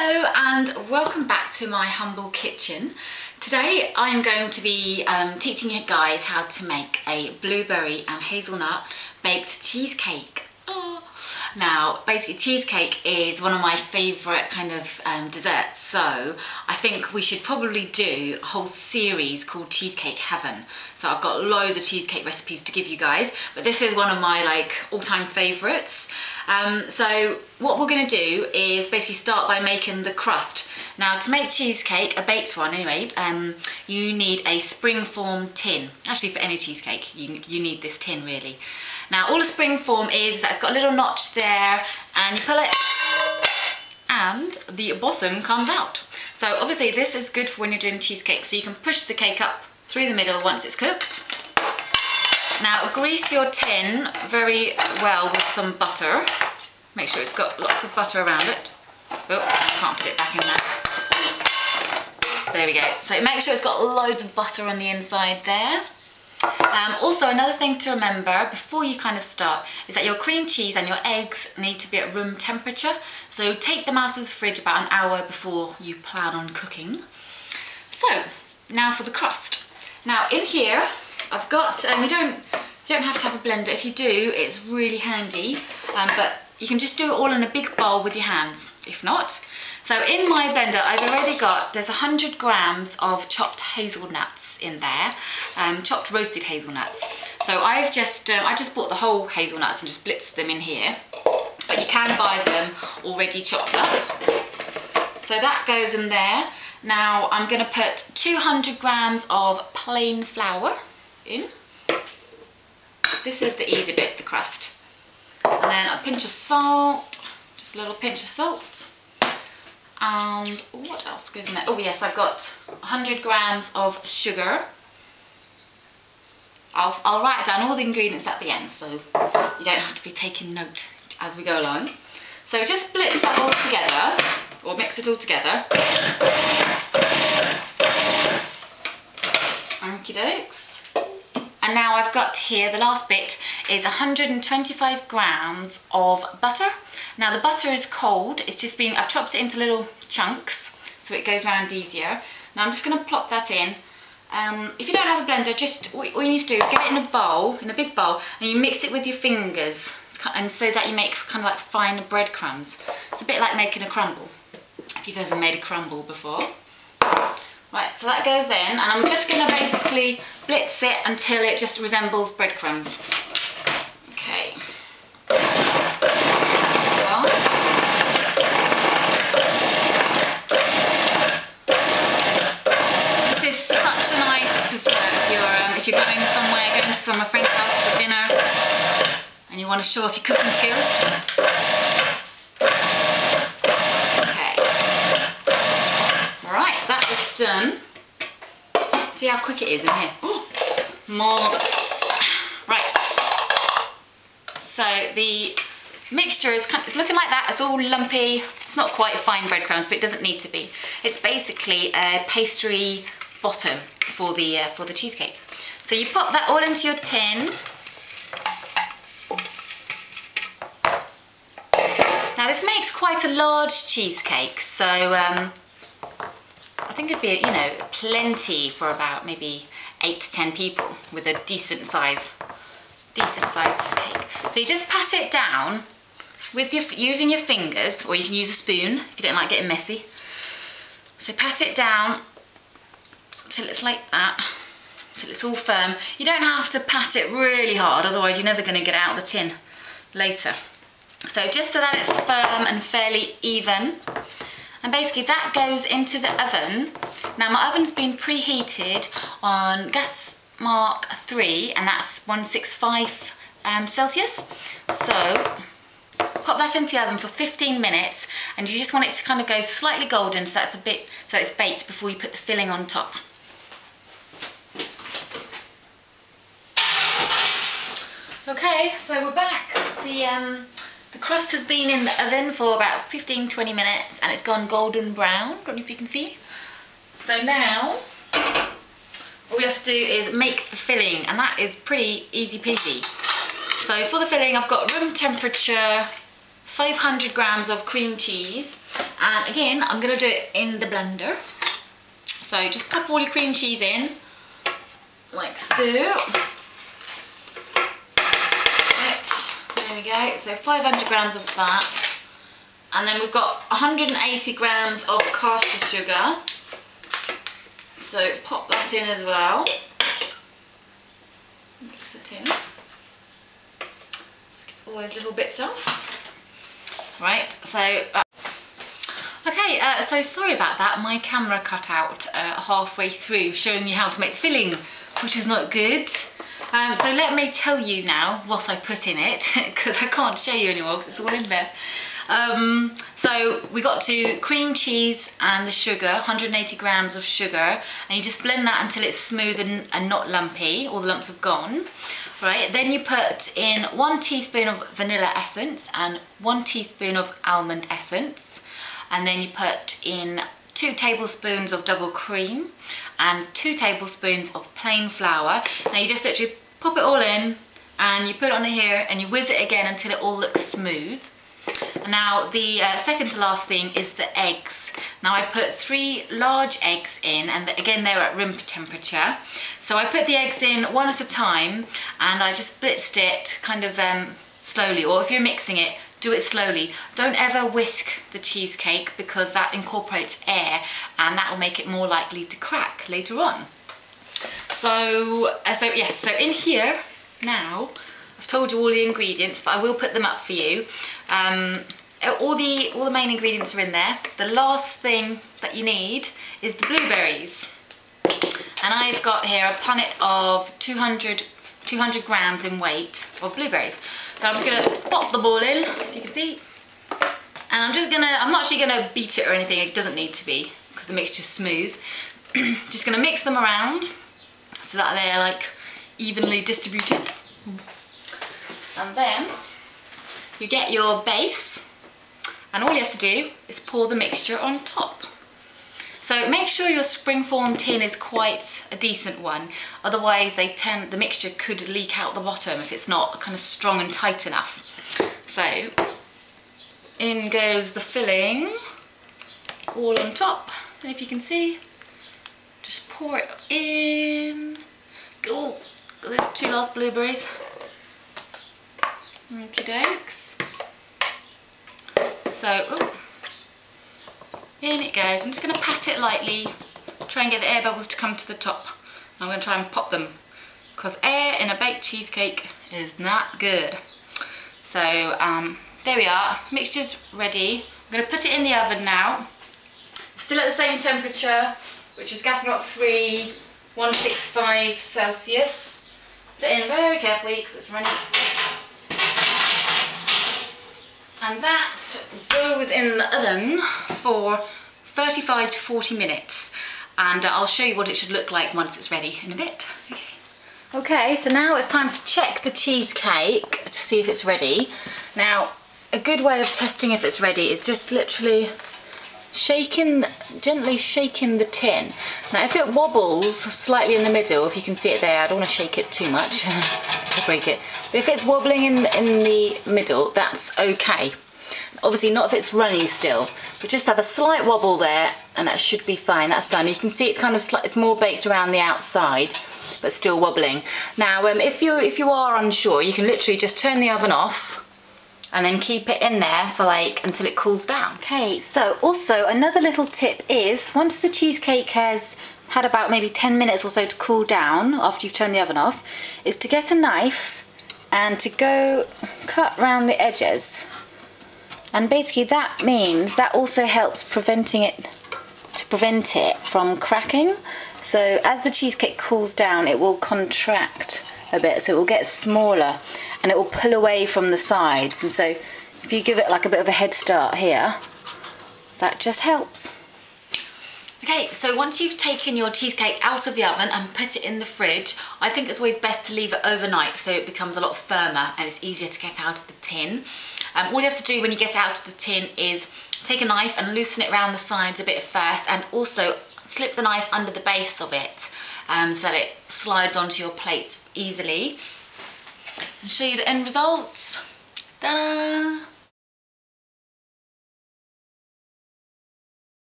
Hello and welcome back to my humble kitchen. Today I'm going to be teaching you guys how to make a blueberry and hazelnut baked cheesecake. Oh. Now basically cheesecake is one of my favourite kind of desserts, so I think we should probably do a whole series called Cheesecake Heaven. So I've got loads of cheesecake recipes to give you guys, but this is one of my all-time favourites. So what we're going to do is basically start by making the crust. Now to make cheesecake, a baked one anyway, you need a springform tin. Actually for any cheesecake you need this tin really. Now all a springform is that it's got a little notch there and you pull it and the bottom comes out. So obviously this is good for when you're doing cheesecake, so you can push the cake up through the middle once it's cooked. Now grease your tin very well with some butter. Make sure it's got lots of butter around it. Oh, I can't put it back in there. There we go. So make sure it's got loads of butter on the inside there. Also another thing to remember before you kind of start is that your cream cheese and your eggs need to be at room temperature. So take them out of the fridge about an hour before you plan on cooking. So now for the crust. Now in here I've got, you don't have to have a blender. If you do, it's really handy, but you can just do it all in a big bowl with your hands, if not. So in my blender, I've already got, there's 100 grams of chopped hazelnuts in there, chopped roasted hazelnuts. So I just bought the whole hazelnuts and just blitzed them in here, but you can buy them already chopped up. So that goes in there. Now I'm gonna put 200 grams of plain flour in. This is the easy bit, the crust. And then a pinch of salt, just a little pinch of salt. And what else goes in there? Oh yes, I've got 100 grams of sugar. I'll write down all the ingredients at the end so you don't have to be taking note as we go along. So just blitz that all together, or mix it all together. Okie dokes. And now I've got here, the last bit is 125 grams of butter. Now the butter is cold, it's just been, I've chopped it into little chunks so it goes around easier. Now I'm just going to plop that in. If you don't have a blender, just all you need to do is get it in a bowl, in a big bowl, and you mix it with your fingers, and so that you make kind of like fine breadcrumbs. It's a bit like making a crumble, if you've ever made a crumble before. Right, so that goes in, and I'm just going to basically blitz it until it just resembles breadcrumbs. Okay. This is such a nice dessert if you're going somewhere, going to some friend's house for dinner, and you want to show off your cooking skills. Done. See how quick it is in here. Ooh, marvellous. Right. So the mixture is it's looking like that. It's all lumpy. It's not quite fine breadcrumbs, but it doesn't need to be. It's basically a pastry bottom for the cheesecake. So you pop that all into your tin. Now this makes quite a large cheesecake, so I think it'd be, plenty for about maybe 8 to 10 people with a decent size cake. So you just pat it down with using your fingers, or you can use a spoon if you don't like getting messy. So pat it down till it's like that, till it's all firm. You don't have to pat it really hard, otherwise you're never going to get it out of the tin later. So just so that it's firm and fairly even. And basically that goes into the oven. Now my oven's been preheated on gas mark 3, and that's 165 Celsius. So pop that into the oven for 15 minutes, and you just want it to kind of go slightly golden so that's so it's baked before you put the filling on top. Okay, so we're back. The crust has been in the oven for about 15-20 minutes and it's gone golden brown. Don't know if you can see. So now all we have to do is make the filling, and that is pretty easy peasy. So for the filling I've got room temperature 500 grams of cream cheese, and again I'm going to do it in the blender. So just pop all your cream cheese in, like so. Right, there we go. So 500 grams of that, and then we've got 180 grams of caster sugar. So pop that in as well. Mix it in. Skip all those little bits off. Right, so okay, so sorry about that. My camera cut out halfway through showing you how to make the filling, which is not good. So let me tell you now what I put in it, because I can't show you anymore because it's all in there. So we got to cream cheese and the sugar, 180 grams of sugar, and you just blend that until it's smooth and not lumpy, all the lumps have gone. Right, then you put in 1 teaspoon of vanilla essence and 1 teaspoon of almond essence, and then you put in 2 tablespoons of double cream and 2 tablespoons of plain flour. Now you just literally pop it all in and you put it on here and you whiz it again until it all looks smooth. Now the second to last thing is the eggs. Now I put 3 large eggs in, and again they're at room temperature. So I put the eggs in one at a time and I just blitzed it kind of slowly, or if you're mixing it, do it slowly. Don't ever whisk the cheesecake because that incorporates air and that will make it more likely to crack later on. So yes, so in here now, I've told you all the ingredients, but I will put them up for you. All the main ingredients are in there. The last thing that you need is the blueberries. And I've got here a punnet of 200 grams in weight of blueberries. Now I'm just gonna pop the ball in, if you can see. And I'm not actually gonna beat it or anything, it doesn't need to be, because the mixture's smooth. Just gonna mix them around so that they're like evenly distributed. And then you get your base, and all you have to do is pour the mixture on top. So make sure your springform tin is quite a decent one, otherwise the mixture could leak out the bottom if it's not kind of strong and tight enough. So in goes the filling, all on top, and if you can see, just pour it in. Oh, there's 2 last blueberries. Okie dokes. So, in it goes. I'm just going to pat it lightly, try and get the air bubbles to come to the top. I'm going to try and pop them, because air in a baked cheesecake is not good. So, there we are. Mixture's ready. I'm going to put it in the oven now. Still at the same temperature, which is gas block 3, 165 Celsius. Put it in very carefully because it's running. And that goes in the oven for 35 to 40 minutes. And I'll show you what it should look like once it's ready in a bit. Okay, so now it's time to check the cheesecake to see if it's ready. Now, a good way of testing if it's ready is just literally gently shaking the tin. Now if it wobbles slightly in the middle, if you can see it there, I don't want to shake it too much to break it, but if it's wobbling in the middle, that's okay. Obviously not if it's runny still, but just have a slight wobble there and that should be fine. That's done. You can see it's kind of it's more baked around the outside but still wobbling. Now if you are unsure, you can literally just turn the oven off and then keep it in there for until it cools down. Okay, so also another little tip is, once the cheesecake has had about maybe 10 minutes or so to cool down after you've turned the oven off, is to get a knife and to go cut around the edges. And basically that means that also helps prevent it from cracking. So as the cheesecake cools down, it will contract a bit, so it will get smaller and it will pull away from the sides. And so if you give it a bit of a head start here, that just helps. Okay, so once you've taken your cheesecake out of the oven and put it in the fridge, I think it's always best to leave it overnight so it becomes a lot firmer and it's easier to get out of the tin. All you have to do when you get out of the tin is take a knife and loosen it around the sides a bit first, and also slip the knife under the base of it so that it slides onto your plate easily. And show you the end results. Ta-da!